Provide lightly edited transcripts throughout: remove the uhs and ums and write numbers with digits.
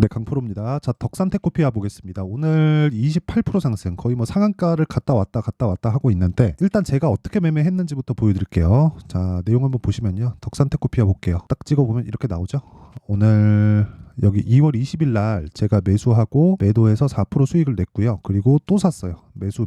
네, 강프로입니다. 자, 덕산테크피아 보겠습니다. 오늘 28% 상승, 거의 뭐 상한가를 갔다 왔다 하고 있는데, 일단 제가 어떻게 매매했는지부터 보여드릴게요. 자, 내용 한번 보시면요. 덕산테크피아 볼게요. 딱 찍어보면 이렇게 나오죠. 오늘 여기 2월 20일 날 제가 매수하고 매도해서 4% 수익을 냈고요. 그리고 또 샀어요. 매수.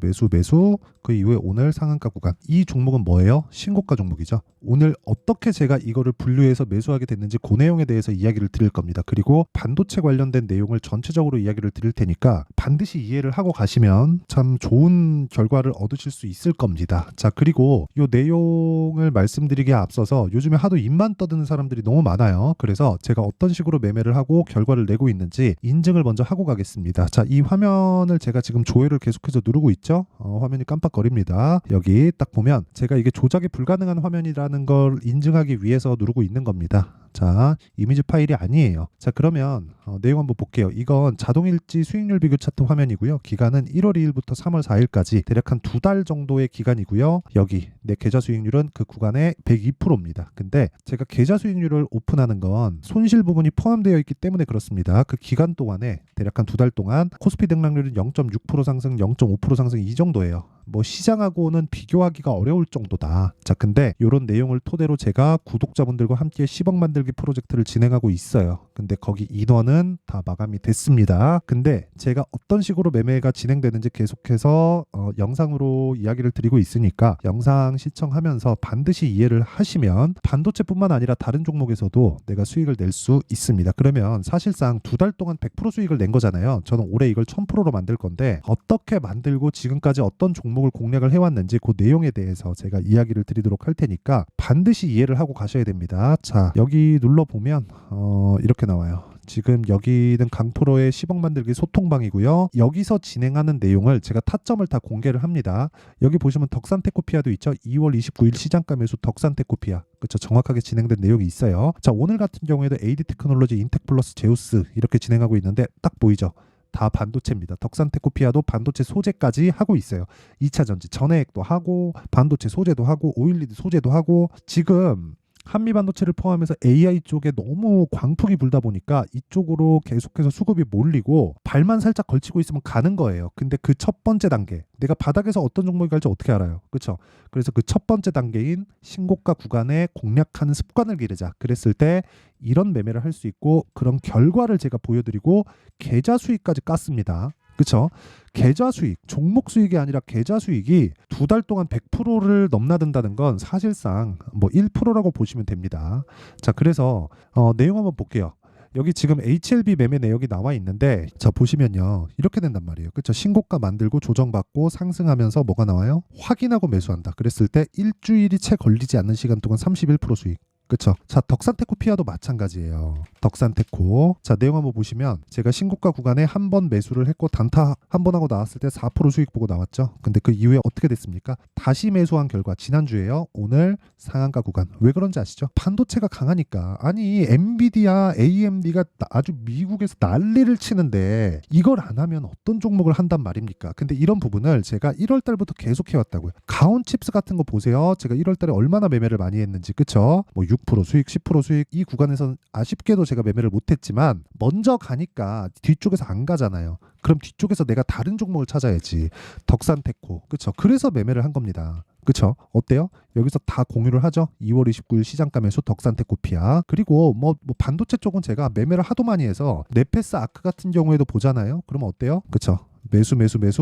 그 이후에 오늘 상한가 구간. 이 종목은 뭐예요? 신고가 종목이죠. 오늘 어떻게 제가 이거를 분류해서 매수하게 됐는지 그 내용에 대해서 이야기를 드릴 겁니다. 그리고 반도체 관련된 내용을 전체적으로 이야기를 드릴 테니까 반드시 이해를 하고 가시면 참 좋은 결과를 얻으실 수 있을 겁니다. 자, 그리고 이 내용을 말씀드리기에 앞서서 요즘에 하도 입만 떠드는 사람들이 너무 많아요. 그래서 제가 어떤 식으로 매매를 하고 결과를 내고 있는지 인증을 먼저 하고 가겠습니다. 자, 이 화면을 제가 지금 조회를 계속해서 누르고 있죠. 화면이 깜빡거립니다. 여기 딱 보면 제가 이게 조작이 불가능한 화면이라는 걸 인증하기 위해서 누르고 있는 겁니다. 자, 이미지 파일이 아니에요. 자, 그러면 내용 한번 볼게요. 이건 자동일지 수익률 비교 차트 화면이고요. 기간은 1월 2일부터 3월 4일까지 대략 한 2달 정도의 기간이고요. 여기 내 계좌 수익률은 그 구간의 102%입니다. 근데 제가 계좌 수익률을 오픈하는 건 손실 부분이 포함되어 있기 때문에 그렇습니다. 그 기간 동안에 대략 한 2달 동안 코스피 등락률은 0.6% 상승, 0.5% 상승 이 정도예요. 뭐 시장하고는 비교하기가 어려울 정도다. 자, 근데 이런 내용을 토대로 제가 구독자분들과 함께 10억 만들기 프로젝트를 진행하고 있어요. 근데 거기 인원은 다 마감이 됐습니다. 근데 제가 어떤 식으로 매매가 진행되는지 계속해서 영상으로 이야기를 드리고 있으니까 영상 시청하면서 반드시 이해를 하시면 반도체뿐만 아니라 다른 종목에서도 내가 수익을 낼 수 있습니다. 그러면 사실상 2달 동안 100% 수익을 낸 거잖아요. 저는 올해 이걸 1000%로 만들 건데 어떻게 만들고 지금까지 어떤 종목을 공략을 해왔는지 그 내용에 대해서 제가 이야기를 드리도록 할 테니까 반드시 이해를 하고 가셔야 됩니다. 자, 여기 눌러보면 이렇게 나와요. 지금 여기는 강프로의 10억 만들기 소통방이고요. 여기서 진행하는 내용을 제가 타점을 다 공개를 합니다. 여기 보시면 덕산테크피아도 있죠. 2월 29일 시장가 매수 덕산테크피아. 그렇죠. 정확하게 진행된 내용이 있어요. 자, 오늘 같은 경우에도 AD 테크놀로지, 인텍플러스, 제우스 이렇게 진행하고 있는데 딱 보이죠. 다 반도체입니다. 덕산테크피아도 반도체 소재까지 하고 있어요. 2차 전지 전해액도 하고 반도체 소재도 하고 오일리드 소재도 하고 지금 한미반도체를 포함해서 AI 쪽에 너무 광풍이 불다 보니까 이쪽으로 계속해서 수급이 몰리고 발만 살짝 걸치고 있으면 가는 거예요. 근데 그 첫 번째 단계, 내가 바닥에서 어떤 종목이 갈지 어떻게 알아요? 그렇죠? 그래서 그 첫 번째 단계인 신고가 구간에 공략하는 습관을 기르자. 그랬을 때 이런 매매를 할 수 있고 그런 결과를 제가 보여드리고 계좌 수익까지 깠습니다. 그렇죠? 계좌 수익, 종목 수익이 아니라 계좌 수익이 2달 동안 100%를 넘나든다는 건 사실상 뭐 1%라고 보시면 됩니다. 자, 그래서 내용 한번 볼게요. 여기 지금 HLB 매매 내역이 나와 있는데 자, 보시면요. 이렇게 된단 말이에요. 그렇죠? 신고가 만들고 조정받고 상승하면서 뭐가 나와요? 확인하고 매수한다. 그랬을 때 일주일이 채 걸리지 않는 시간 동안 31% 수익. 그쵸? 자, 덕산테크피아도 마찬가지예요. 덕산테크. 자, 내용 한번 보시면 제가 신고가 구간에 한 번 매수를 했고 단타 한 번 하고 나왔을 때 4% 수익 보고 나왔죠. 근데 그 이후에 어떻게 됐습니까? 다시 매수한 결과 지난주에요. 오늘 상한가 구간. 왜 그런지 아시죠? 반도체가 강하니까. 아니, 엔비디아, AMD가 아주 미국에서 난리를 치는데 이걸 안 하면 어떤 종목을 한단 말입니까? 근데 이런 부분을 제가 1월 달부터 계속 해왔다고요. 가온칩스 같은 거 보세요. 제가 1월 달에 얼마나 매매를 많이 했는지. 그쵸? 뭐 6% 수익, 10% 수익 이 구간에서는 아쉽게도 제가 매매를 못했지만 먼저 가니까 뒤쪽에서 안 가잖아요. 그럼 뒤쪽에서 내가 다른 종목을 찾아야지. 덕산테크. 그쵸? 그래서 매매를 한 겁니다. 그쵸? 어때요? 여기서 다 공유를 하죠. 2월 29일 시장가 매수 덕산테크피아. 그리고 뭐 반도체 쪽은 제가 매매를 하도 많이 해서 네페스 아크 같은 경우에도 보잖아요. 그러면 어때요? 그쵸? 매수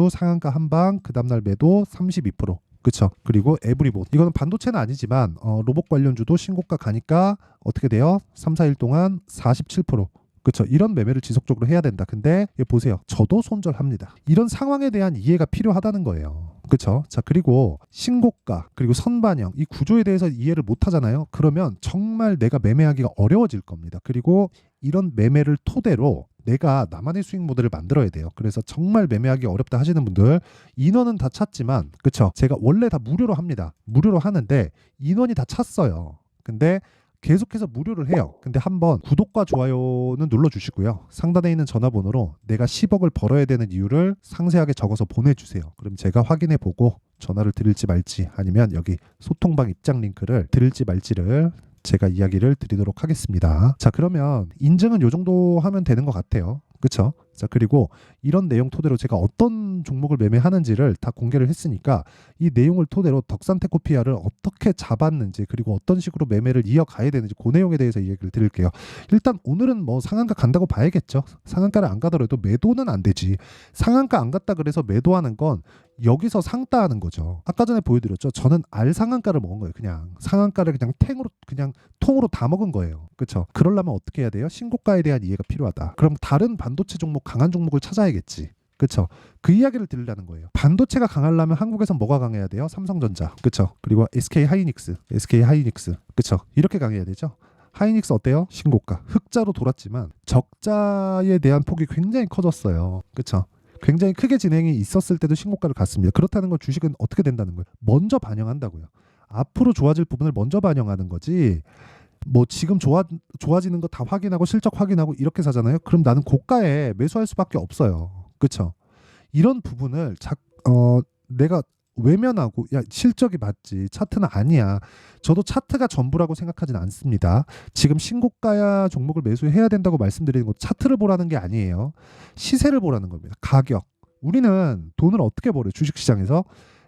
상한가 한방 그 다음날 매도 32%. 그쵸? 그리고 에브리봇. 이거는 반도체는 아니지만 로봇 관련주도 신고가 가니까 어떻게 돼요? 3, 4일 동안 47%. 그쵸? 이런 매매를 지속적으로 해야 된다. 근데 보세요. 저도 손절합니다. 이런 상황에 대한 이해가 필요하다는 거예요. 그쵸? 자, 그리고 신고가 그리고 선반영 이 구조에 대해서 이해를 못 하잖아요. 그러면 정말 내가 매매하기가 어려워질 겁니다. 그리고 이런 매매를 토대로 내가 나만의 수익 모델을 만들어야 돼요. 그래서 정말 매매하기 어렵다 하시는 분들 인원은 다 찼지만 그쵸? 제가 원래 다 무료로 합니다. 무료로 하는데 인원이 다 찼어요. 근데 계속해서 무료를 해요. 근데 한번 구독과 좋아요는 눌러주시고요. 상단에 있는 전화번호로 내가 10억을 벌어야 되는 이유를 상세하게 적어서 보내주세요. 그럼 제가 확인해보고 전화를 드릴지 말지 아니면 여기 소통방 입장 링크를 드릴지 말지를 제가 이야기를 드리도록 하겠습니다. 자, 그러면 인증은 요 정도 하면 되는 것 같아요. 그쵸? 자, 그리고 이런 내용 토대로 제가 어떤 종목을 매매하는지를 다 공개를 했으니까 이 내용을 토대로 덕산테크피아를 어떻게 잡았는지 그리고 어떤 식으로 매매를 이어가야 되는지 그 내용에 대해서 이야기를 드릴게요. 일단 오늘은 뭐 상한가 간다고 봐야겠죠. 상한가를 안 가더라도 매도는 안 되지. 상한가 안 갔다 그래서 매도하는 건 여기서 상따하는 거죠. 아까 전에 보여드렸죠. 저는 알 상한가를 먹은 거예요. 그냥 상한가를 그냥 탱으로 그냥 통으로 다 먹은 거예요. 그렇죠? 그러려면 어떻게 해야 돼요? 신고가에 대한 이해가 필요하다. 그럼 다른 반도체 종목 강한 종목을 찾아야겠지. 그렇죠? 그 이야기를 드리려는 거예요. 반도체가 강하려면 한국에서 뭐가 강해야 돼요? 삼성전자. 그렇죠? 그리고 SK하이닉스. 그렇죠? 이렇게 강해야 되죠. 하이닉스 어때요? 신고가. 흑자로 돌았지만 적자에 대한 폭이 굉장히 커졌어요. 그렇죠? 굉장히 크게 진행이 있었을 때도 신고가를 갔습니다. 그렇다는 건 주식은 어떻게 된다는 거예요? 먼저 반영한다고요. 앞으로 좋아질 부분을 먼저 반영하는 거지. 뭐 지금 좋아지는 거 다 확인하고 실적 확인하고 이렇게 사잖아요. 그럼 나는 고가에 매수할 수밖에 없어요. 그렇죠? 이런 부분을 내가 외면하고 야 실적이 맞지 차트는 아니야. 저도 차트가 전부라고 생각하진 않습니다. 지금 신고가야 종목을 매수해야 된다고 말씀드리는 건 차트를 보라는 게 아니에요. 시세를 보라는 겁니다. 가격. 우리는 돈을 어떻게 벌어요? 주식시장에서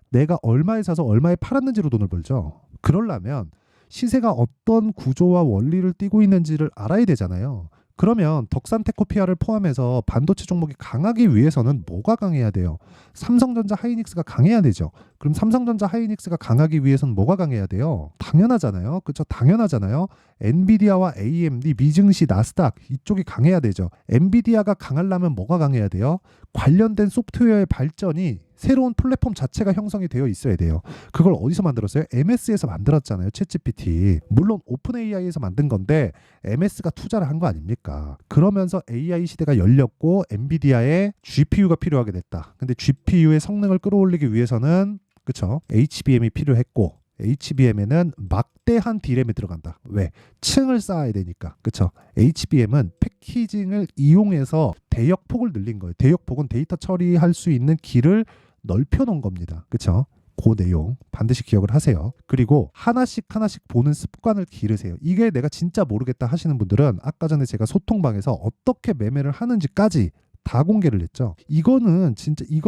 내가 얼마에 사서 얼마에 팔았는지로 돈을 벌죠. 그러려면 시세가 어떤 구조와 원리를 띠고 있는지를 알아야 되잖아요. 그러면 덕산테크피아를 포함해서 반도체 종목이 강하기 위해서는 뭐가 강해야 돼요? 삼성전자 하이닉스가 강해야 되죠. 그럼 삼성전자 하이닉스가 강하기 위해서는 뭐가 강해야 돼요? 당연하잖아요. 그렇죠? 당연하잖아요. 엔비디아와 AMD, 미증시, 나스닥 이쪽이 강해야 되죠. 엔비디아가 강하려면 뭐가 강해야 돼요? 관련된 소프트웨어의 발전이 새로운 플랫폼 자체가 형성이 되어 있어야 돼요. 그걸 어디서 만들었어요? MS에서 만들었잖아요. 챗GPT. 물론 오픈 AI에서 만든 건데 MS가 투자를 한 거 아닙니까? 그러면서 AI 시대가 열렸고 엔비디아에 GPU가 필요하게 됐다. 근데 GPU의 성능을 끌어올리기 위해서는 그쵸? HBM이 필요했고 HBM에는 막대한 D램이 들어간다. 왜? 층을 쌓아야 되니까. 그쵸? HBM은 패키징을 이용해서 대역폭을 늘린 거예요. 대역폭은 데이터 처리할 수 있는 길을 넓혀 놓은 겁니다. 그쵸? 그 내용 반드시 기억을 하세요. 그리고 하나씩 보는 습관을 기르세요. 이게 내가 진짜 모르겠다 하시는 분들은 아까 전에 제가 소통방에서 어떻게 매매를 하는지까지 다 공개를 했죠. 이거는 진짜 이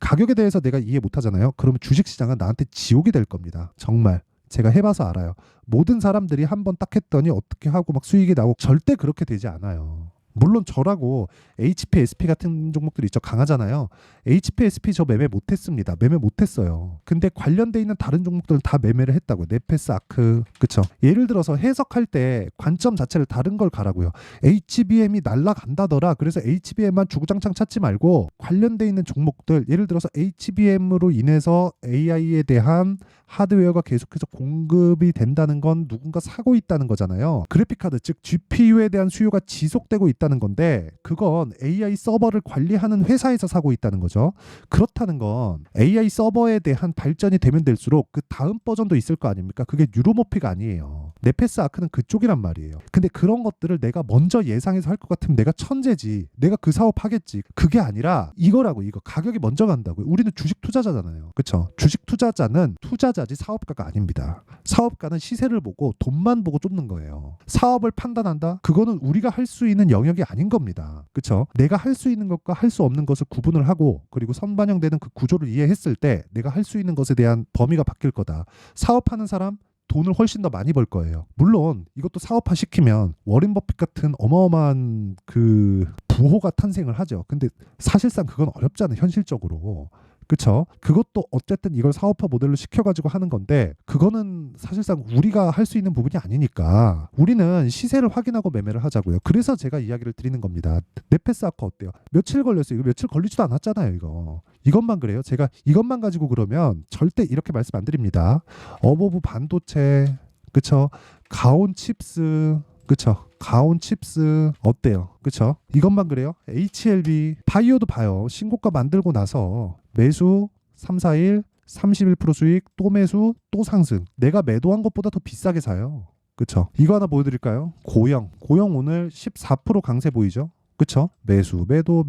가격에 대해서 내가 이해 못 하잖아요. 그러면 주식시장은 나한테 지옥이 될 겁니다. 정말. 제가 해봐서 알아요. 모든 사람들이 한번 딱 했더니 어떻게 하고 막 수익이 나고 절대 그렇게 되지 않아요. 물론 저라고 HP, SP 같은 종목들이 있죠. 강하잖아요. HP, SP 저 매매 못했습니다. 매매 못했어요. 근데 관련돼 있는 다른 종목들은 다 매매를 했다고요. 네페스, 아크. 그쵸? 예를 들어서 해석할 때 관점 자체를 다른 걸 가라고요. HBM이 날라간다더라. 그래서 HBM만 주구장창 찾지 말고 관련돼 있는 종목들 예를 들어서 HBM으로 인해서 AI에 대한 하드웨어가 계속해서 공급이 된다는 건 누군가 사고 있다는 거잖아요. 그래픽카드 즉 GPU에 대한 수요가 지속되고 있다는 건데 그건 AI 서버를 관리하는 회사에서 사고 있다는 거죠. 그렇다는 건 AI 서버에 대한 발전이 되면 될수록 그 다음 버전도 있을 거 아닙니까? 그게 뉴로모피가 아니에요. 네페스 아크는 그쪽이란 말이에요. 근데 그런 것들을 내가 먼저 예상해서 할 것 같으면 내가 천재지. 내가 그 사업 하겠지. 그게 아니라 이거라고 이거 가격이 먼저 간다고요. 우리는 주식 투자자잖아요. 그렇죠? 주식 투자자는 투자자지 사업가가 아닙니다. 사업가는 시세를 보고 돈만 보고 쫓는 거예요. 사업을 판단한다? 그거는 우리가 할 수 있는 영역이 아닌 겁니다. 그렇죠? 내가 할 수 있는 것과 할 수 없는 것을 구분을 하고 그리고 선반영되는 그 구조를 이해했을 때 내가 할 수 있는 것에 대한 범위가 바뀔 거다. 사업하는 사람 돈을 훨씬 더 많이 벌 거예요. 물론 이것도 사업화 시키면 워렌 버핏 같은 어마어마한 그 부호가 탄생을 하죠. 근데 사실상 그건 어렵잖아요. 현실적으로. 그쵸? 그것도 어쨌든 이걸 사업화 모델로 시켜가지고 하는 건데 그거는 사실상 우리가 할 수 있는 부분이 아니니까 우리는 시세를 확인하고 매매를 하자고요. 그래서 제가 이야기를 드리는 겁니다. 네페스 아크 어때요? 며칠 걸렸어요. 이거 며칠 걸리지도 않았잖아요. 이것만 그래요. 제가 이것만 가지고 그러면 절대 이렇게 말씀 안 드립니다. 어버브 반도체 그쵸? 가온 칩스 그쵸? 가온 칩스 어때요? 그쵸? 이것만 그래요? HLB 바이오도 봐요. 신고가 만들고 나서 매수 3, 4일 31% 수익 또 매수 또 상승. 내가 매도한 것보다 더 비싸게 사요. 그쵸? 이거 하나 보여드릴까요? 고영 오늘 14% 강세 보이죠? 그쵸? 매수 매도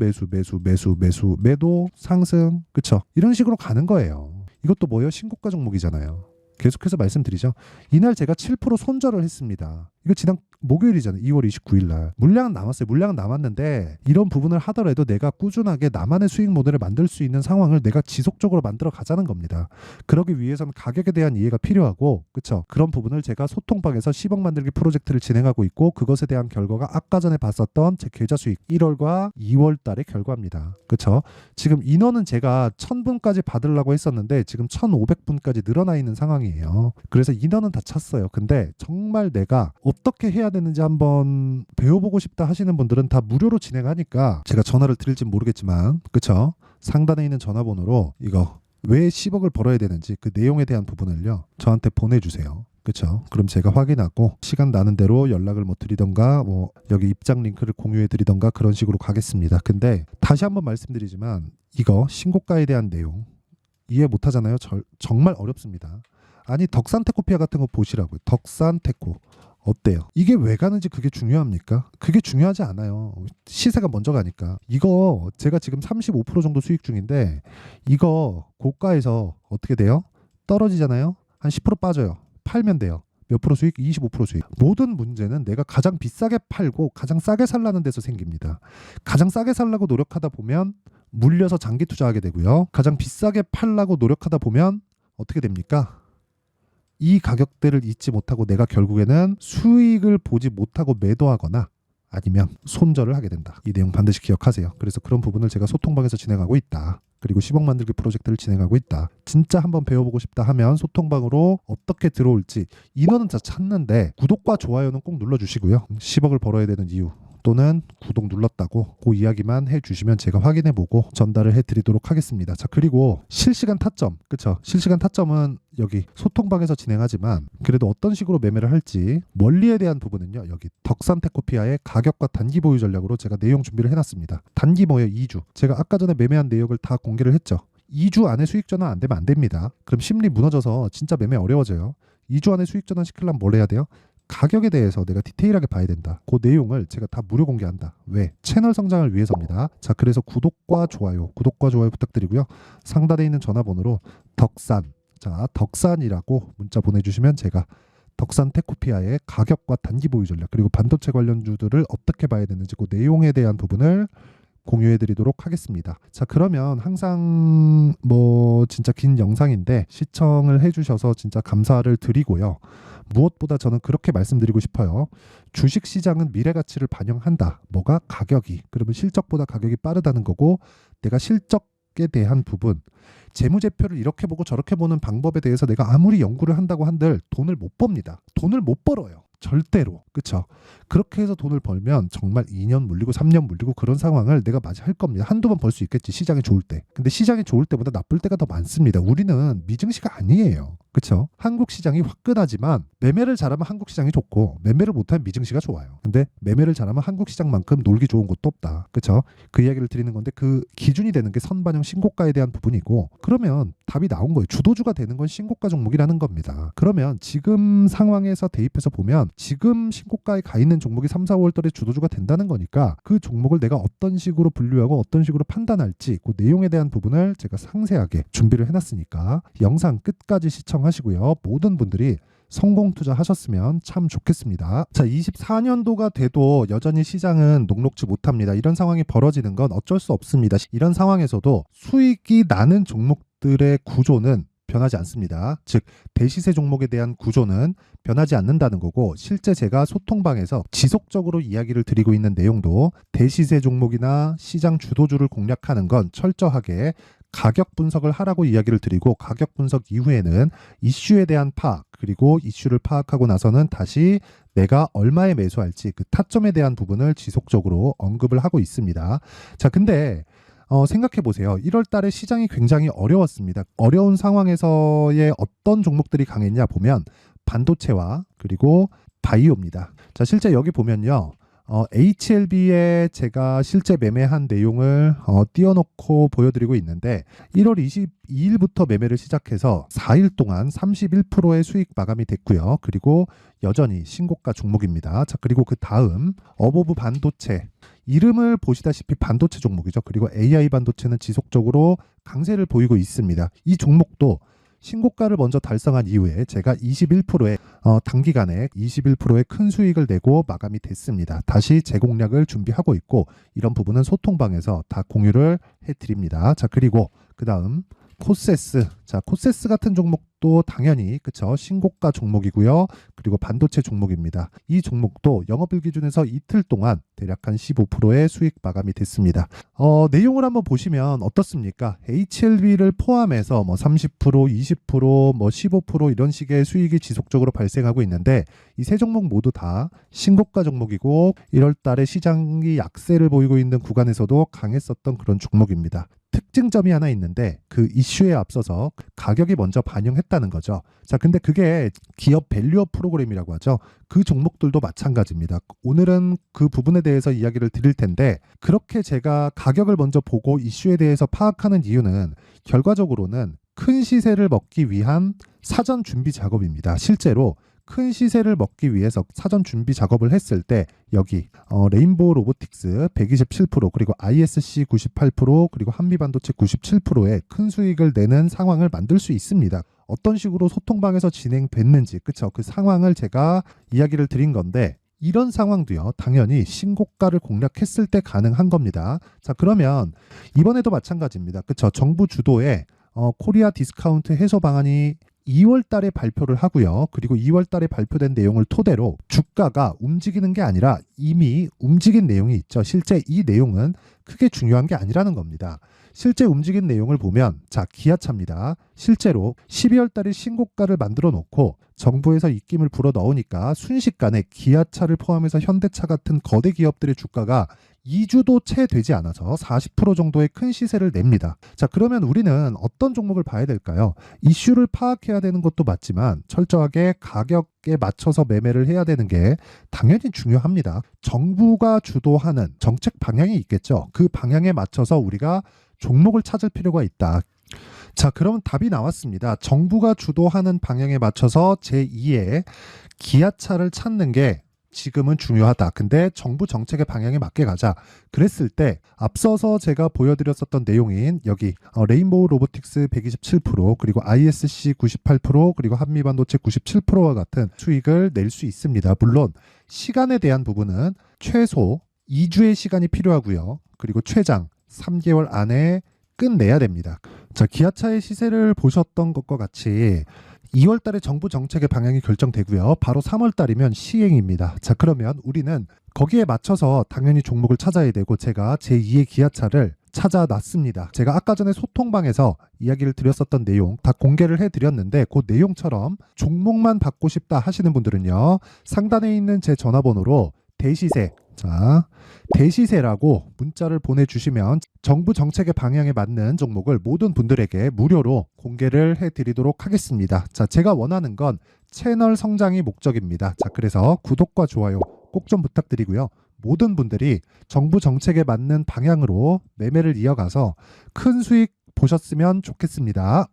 상승 그쵸? 이런 식으로 가는 거예요. 이것도 뭐예요? 신고가 종목이잖아요. 계속해서 말씀드리죠. 이날 제가 7% 손절을 했습니다. 이거 지난 목요일이잖아요. 2월 29일 날. 물량은 남았어요. 물량은 남았는데 이런 부분을 하더라도 내가 꾸준하게 나만의 수익 모델을 만들 수 있는 상황을 내가 지속적으로 만들어 가자는 겁니다. 그러기 위해서는 가격에 대한 이해가 필요하고, 그쵸? 그런 부분을 제가 소통방에서 10억 만들기 프로젝트를 진행하고 있고, 그것에 대한 결과가 아까 전에 봤었던 제 계좌 수익 1월과 2월 달의 결과입니다. 그쵸? 지금 인원은 제가 1000분까지 받으려고 했었는데 지금 1500분까지 늘어나 있는 상황이에요. 그래서 인원은 다 찼어요. 근데 정말 내가 어떻게 해야 되는지 한번 배워보고 싶다 하시는 분들은 다 무료로 진행하니까 제가 전화를 드릴지 모르겠지만, 그쵸? 상단에 있는 전화번호로 이거 왜 10억을 벌어야 되는지 그 내용에 대한 부분을요 저한테 보내주세요. 그쵸? 그럼 제가 확인하고 시간 나는 대로 연락을 뭐 드리던가 뭐 여기 입장 링크를 공유해 드리던가 그런 식으로 가겠습니다. 근데 다시 한번 말씀드리지만 이거 신고가에 대한 내용 이해 못 하잖아요. 정말 어렵습니다. 아니 덕산테코피아 같은 거 보시라고요. 덕산테코 어때요? 이게 왜 가는지 그게 중요합니까? 그게 중요하지 않아요. 시세가 먼저 가니까. 이거 제가 지금 35% 정도 수익 중인데 이거 고가에서 어떻게 돼요? 떨어지잖아요. 한 10% 빠져요. 팔면 돼요. 몇 프로 수익? 25% 수익. 모든 문제는 내가 가장 비싸게 팔고 가장 싸게 살라는 데서 생깁니다. 가장 싸게 살라고 노력하다 보면 물려서 장기 투자하게 되고요. 가장 비싸게 팔라고 노력하다 보면 어떻게 됩니까? 이 가격대를 잊지 못하고 내가 결국에는 수익을 보지 못하고 매도하거나 아니면 손절을 하게 된다. 이 내용 반드시 기억하세요. 그래서 그런 부분을 제가 소통방에서 진행하고 있다. 그리고 10억 만들기 프로젝트를 진행하고 있다. 진짜 한번 배워보고 싶다 하면 소통방으로 어떻게 들어올지 인원은 다 찾는데 구독과 좋아요는 꼭 눌러주시고요. 10억을 벌어야 되는 이유 또는 구독 눌렀다고 그 이야기만 해주시면 제가 확인해보고 전달을 해드리도록 하겠습니다. 자, 그리고 실시간 타점, 그쵸? 실시간 타점은 여기 소통방에서 진행하지만 그래도 어떤 식으로 매매를 할지 원리에 대한 부분은요 여기 덕산테코피아의 가격과 단기 보유 전략으로 제가 내용 준비를 해놨습니다. 단기 뭐예요? 2주. 제가 아까 전에 매매한 내역을 다 공개를 했죠. 2주 안에 수익 전환 안 되면 안 됩니다. 그럼 심리 무너져서 진짜 매매 어려워져요. 2주 안에 수익 전환 시키려면 뭘 해야 돼요? 가격에 대해서 내가 디테일하게 봐야 된다. 그 내용을 제가 다 무료 공개한다. 왜? 채널 성장을 위해서입니다. 자, 그래서 구독과 좋아요 부탁드리고요. 상단에 있는 전화번호로 덕산, 자, 덕산이라고 문자 보내주시면 제가 덕산테코피아의 가격과 단기 보유 전략 그리고 반도체 관련주들을 어떻게 봐야 되는지 그 내용에 대한 부분을 공유해 드리도록 하겠습니다. 자, 그러면 항상 뭐 진짜 긴 영상인데 시청을 해주셔서 진짜 감사를 드리고요. 무엇보다 저는 그렇게 말씀드리고 싶어요. 주식시장은 미래 가치를 반영한다. 뭐가? 가격이. 그러면 실적보다 가격이 빠르다는 거고 내가 실적에 대한 부분 재무제표를 이렇게 보고 저렇게 보는 방법에 대해서 내가 아무리 연구를 한다고 한들 돈을 못 법니다. 돈을 못 벌어요. 절대로. 그쵸? 그렇게 해서 돈을 벌면 정말 2년 물리고 3년 물리고 그런 상황을 내가 마치 할 겁니다. 한두 번 벌 수 있겠지. 시장이 좋을 때. 근데 시장이 좋을 때보다 나쁠 때가 더 많습니다. 우리는 미증시가 아니에요. 그쵸? 한국 시장이 화끈하지만 매매를 잘하면 한국 시장이 좋고 매매를 못하면 미증시가 좋아요. 근데 매매를 잘하면 한국 시장만큼 놀기 좋은 곳도 없다. 그쵸? 그 이야기를 드리는 건데 그 기준이 되는 게 선반영 신고가에 대한 부분이고 그러면 답이 나온 거예요. 주도주가 되는 건 신고가 종목이라는 겁니다. 그러면 지금 상황에서 대입해서 보면 지금 신고가에 가 있는 종목이 3, 4, 5월달에 주도주가 된다는 거니까 그 종목을 내가 어떤 식으로 분류하고 어떤 식으로 판단할지 그 내용에 대한 부분을 제가 상세하게 준비를 해놨으니까 영상 끝까지 시청하시고요. 모든 분들이 성공 투자하셨으면 참 좋겠습니다. 자, 24년도가 돼도 여전히 시장은 녹록지 못합니다. 이런 상황이 벌어지는 건 어쩔 수 없습니다. 이런 상황에서도 수익이 나는 종목들의 구조는 변하지 않습니다. 즉 대시세 종목에 대한 구조는 변하지 않는다는 거고 실제 제가 소통방에서 지속적으로 이야기를 드리고 있는 내용도 대시세 종목이나 시장 주도주를 공략하는 건 철저하게 가격 분석을 하라고 이야기를 드리고 가격 분석 이후에는 이슈에 대한 파악 그리고 이슈를 파악하고 나서는 다시 내가 얼마에 매수할지 그 타점에 대한 부분을 지속적으로 언급을 하고 있습니다. 자, 근데 생각해 보세요. 1월 달에 시장이 굉장히 어려웠습니다. 어려운 상황에서의 어떤 종목들이 강했냐 보면 반도체와 그리고 바이오입니다. 자, 실제 여기 보면요. HLB에 제가 실제 매매한 내용을 띄워놓고 보여드리고 있는데 1월 22일부터 매매를 시작해서 4일 동안 31%의 수익 마감이 됐고요. 그리고 여전히 신고가 종목입니다. 자, 그리고 그 다음 어보브 반도체 이름을 보시다시피 반도체 종목이죠. 그리고 AI 반도체는 지속적으로 강세를 보이고 있습니다. 이 종목도 신고가를 먼저 달성한 이후에 제가 21%의 단기간에 21%의 큰 수익을 내고 마감이 됐습니다. 다시 재공략을 준비하고 있고 이런 부분은 소통방에서 다 공유를 해드립니다. 자, 그리고 그 다음 코세스. 자, 코세스 같은 종목도 당연히 그쵸, 신고가 종목이고요. 그리고 반도체 종목입니다. 이 종목도 영업일 기준에서 이틀 동안 대략 한 15%의 수익 마감이 됐습니다. 내용을 한번 보시면 어떻습니까? HLB를 포함해서 뭐 30%, 20%, 뭐 15% 이런 식의 수익이 지속적으로 발생하고 있는데 이 세 종목 모두 다 신고가 종목이고 1월 달에 시장이 약세를 보이고 있는 구간에서도 강했었던 그런 종목입니다. 특징점이 하나 있는데 그 이슈에 앞서서 가격이 먼저 반영했다는 거죠. 자, 근데 그게 기업 밸류업 프로그램이라고 하죠. 그 종목들도 마찬가지입니다. 오늘은 그 부분에 대해서 이야기를 드릴 텐데 그렇게 제가 가격을 먼저 보고 이슈에 대해서 파악하는 이유는 결과적으로는 큰 시세를 먹기 위한 사전 준비 작업입니다. 실제로 큰 시세를 먹기 위해서 사전 준비 작업을 했을 때 여기 레인보우 로보틱스 127% 그리고 ISC 98% 그리고 한미반도체 97%의 큰 수익을 내는 상황을 만들 수 있습니다. 어떤 식으로 소통방에서 진행됐는지 그쵸, 그 상황을 제가 이야기를 드린 건데 이런 상황도요 당연히 신고가를 공략했을 때 가능한 겁니다. 자, 그러면 이번에도 마찬가지입니다. 그쵸, 정부 주도의 코리아 디스카운트 해소 방안이 2월 달에 발표를 하고요. 그리고 2월 달에 발표된 내용을 토대로 주가가 움직이는 게 아니라 이미 움직인 내용이 있죠. 실제 이 내용은 크게 중요한 게 아니라는 겁니다. 실제 움직인 내용을 보면 자, 기아차입니다. 실제로 12월 달에 신고가를 만들어 놓고 정부에서 입김을 불어 넣으니까 순식간에 기아차를 포함해서 현대차 같은 거대 기업들의 주가가 2주도 채 되지 않아서 40% 정도의 큰 시세를 냅니다. 자, 그러면 우리는 어떤 종목을 봐야 될까요? 이슈를 파악해야 되는 것도 맞지만 철저하게 가격에 맞춰서 매매를 해야 되는 게 당연히 중요합니다. 정부가 주도하는 정책 방향이 있겠죠. 그 방향에 맞춰서 우리가 종목을 찾을 필요가 있다. 자, 그럼 답이 나왔습니다. 정부가 주도하는 방향에 맞춰서 제2의 기아차를 찾는 게 지금은 중요하다. 근데 정부 정책의 방향에 맞게 가자. 그랬을 때 앞서서 제가 보여드렸었던 내용인 여기 레인보우 로보틱스 127% 그리고 ISC 98% 그리고 한미반도체 97%와 같은 수익을 낼 수 있습니다. 물론 시간에 대한 부분은 최소 2주의 시간이 필요하고요. 그리고 최장 3개월 안에 끝내야 됩니다. 자, 기아차의 시세를 보셨던 것과 같이 2월 달에 정부 정책의 방향이 결정되고요. 바로 3월 달이면 시행입니다. 자, 그러면 우리는 거기에 맞춰서 당연히 종목을 찾아야 되고 제가 제2의 기아차를 찾아놨습니다. 제가 아까 전에 소통방에서 이야기를 드렸었던 내용 다 공개를 해드렸는데 그 내용처럼 종목만 받고 싶다 하시는 분들은요. 상단에 있는 제 전화번호로 대시세, 자, 대시세라고 문자를 보내주시면 정부 정책의 방향에 맞는 종목을 모든 분들에게 무료로 공개를 해드리도록 하겠습니다. 자, 제가 원하는 건 채널 성장이 목적입니다. 자, 그래서 구독과 좋아요 꼭 좀 부탁드리고요. 모든 분들이 정부 정책에 맞는 방향으로 매매를 이어가서 큰 수익 보셨으면 좋겠습니다.